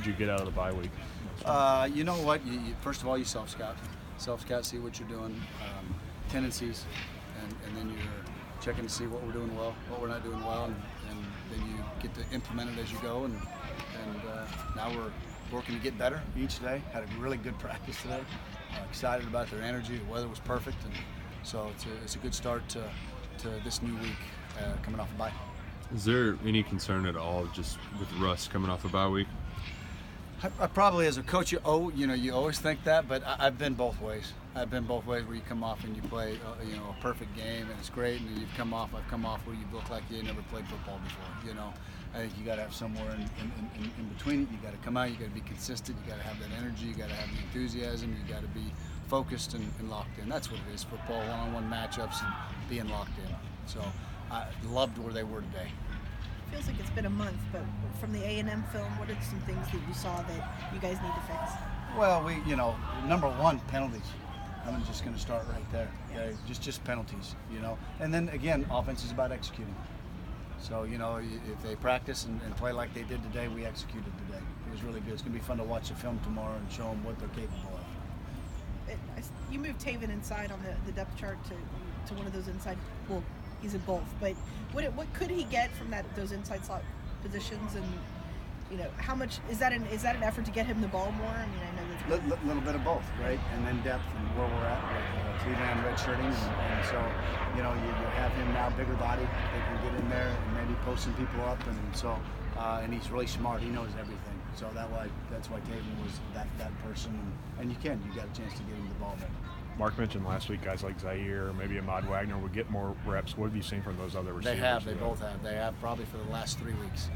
you get out of the bye week? You know what? First of all, you self-scout. Self-scout, see what you're doing, tendencies, and then you're checking to see what we're doing well, what we're not doing well, and then you get to implement it as you go. And now we're working to get better each day. Had a really good practice today. Excited about their energy. The weather was perfect, and so it's a good start to this new week coming off a bye. Is there any concern at all just with Russ coming off a bye week? I probably, as a coach, you always think that, but I've been both ways. I've been both ways, where you come off and you play, a perfect game and it's great, and then I've come off where you look like you never played football before. I think you got to have somewhere in between it. You got to come out. You got to be consistent. You got to have that energy. You got to have the enthusiasm. You got to be focused and locked in. That's what it is. Football, one-on-one matchups, and being locked in. So I loved where they were today. Feels like it's been a month, but from the A&M film, what are some things that you saw that you guys need to fix? Well, number one, penalties. I'm just going to start right there. Okay? Just penalties, And then again, offense is about executing. So, if they practice and play like they did today, we executed today. It was really good. It's going to be fun to watch the film tomorrow and show them what they're capable of. You moved Taven inside on the depth chart to one of those inside. Well, he's in both, but what could he get from those inside slot positions, and how much is that an effort to get him the ball more? I mean, I know that's a little bit of both, right? And then depth and where we're at with Cleveland redshirting, and so you have him now, bigger body. They can get in there and maybe post some people up, and so and he's really smart. He knows everything. So that's why Taven was that person, and you got a chance to get him the ball there. Mark mentioned last week guys like Zaire, maybe Ahmad Wagner would get more reps. What have you seen from those other receivers? They both have. They have probably for the last 3 weeks.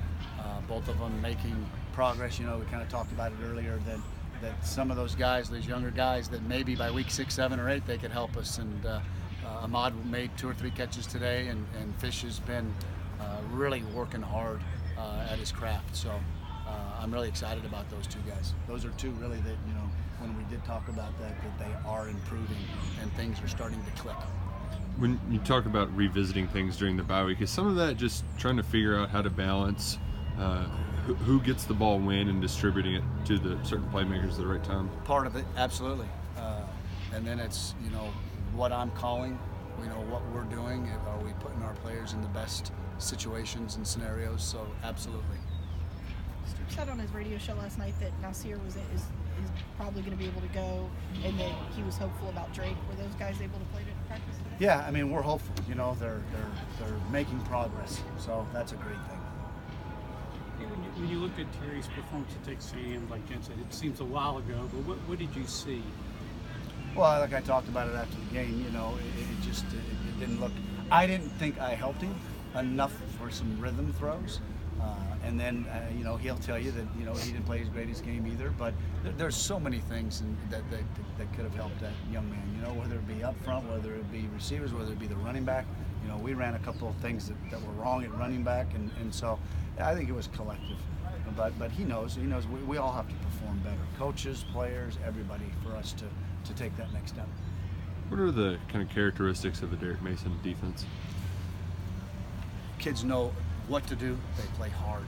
Both of them making progress. We kind of talked about it earlier that some of those guys, those younger guys, that maybe by week 6, 7, or 8 they could help us. And Ahmad made 2 or 3 catches today, and Fish has been really working hard at his craft. So I'm really excited about those 2 guys. Those are 2 really that when we did talk about that they are improving and things are starting to click. When you talk about revisiting things during the bye week, is some of that just trying to figure out how to balance who gets the ball when and distributing it to the certain playmakers at the right time? Part of it, absolutely. And then it's, what I'm calling, what we're doing. Are we putting our players in the best situations and scenarios? So absolutely. Stoops said on his radio show last night that Nasir is probably going to be able to go, and that he was hopeful about Drake. Were those guys able to play to practice? Yeah, we're hopeful. They're making progress, so that's a great thing. When you looked at Terry's performance to take Sam, like Jen said, it seems a while ago, but what did you see? Well, like I talked about it after the game, it didn't look. I didn't think I helped him enough for some rhythm throws. And then, he'll tell you that, he didn't play his greatest game either. But there's so many things that could have helped that young man, whether it be up front, whether it be receivers, whether it be the running back. We ran a couple of things that were wrong at running back. And so I think it was collective. But he knows we all have to perform better. Coaches, players, everybody, for us to take that next step. What are the kind of characteristics of a Derek Mason defense? Kids know what to do. They play hard.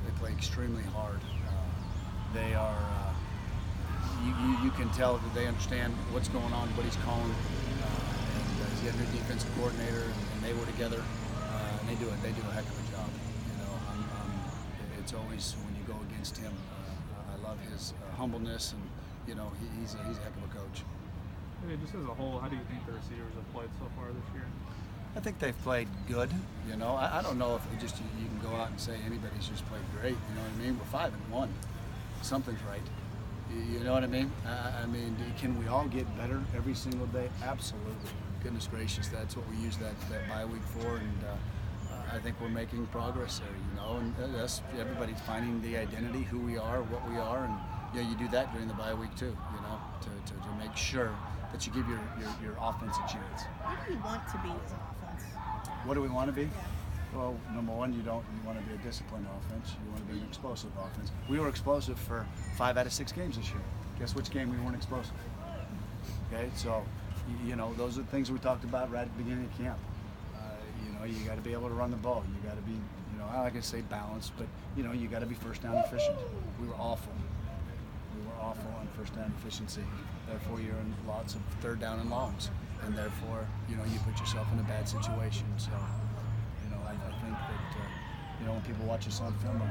They play extremely hard. They are. You can tell that they understand what's going on, what he's calling. And he's got a new defensive coordinator, and they were together, and they do a heck of a job. It's always when you go against him. I love his humbleness, and he's a heck of a coach. Okay, just as a whole, how do you think the receivers have played so far this year? I think they've played good. I don't know if you can go out and say anybody's just played great. You know what I mean? We're 5-1. Something's right. You know what I mean? Can we all get better every single day? Absolutely. Goodness gracious, that's what we use that bye week for, and I think we're making progress there. And everybody's finding the identity, who we are, what we are, and you do that during the bye week too. To make sure that you give your offense a chance. What do you want to be as an offense? What do we want to be? Yeah. Well, number one, you want to be a disciplined offense. You want to be an explosive offense. We were explosive for 5 out of 6 games this year. Guess which game we weren't explosive? Okay, so those are the things we talked about right at the beginning of camp. You got to be able to run the ball. You got to be, I like to say balanced, but you got to be first down efficient. We were awful first down efficiency. Therefore, you're in lots of third down and longs, and therefore, you put yourself in a bad situation. So, I think that when people watch us on film, I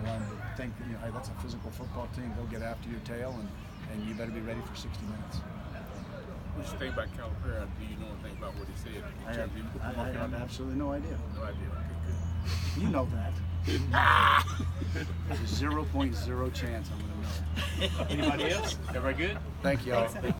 want them to think that hey, that's a physical football team. They'll get after your tail, and you better be ready for 60 minutes. What you think about Calipari? Do you know anything about what he said? I have absolutely no idea. No idea. Okay, good. You know that. There's a 0.0 chance I'm going to know. Anybody else? Everybody good? Thank you all. Thanks, Evan.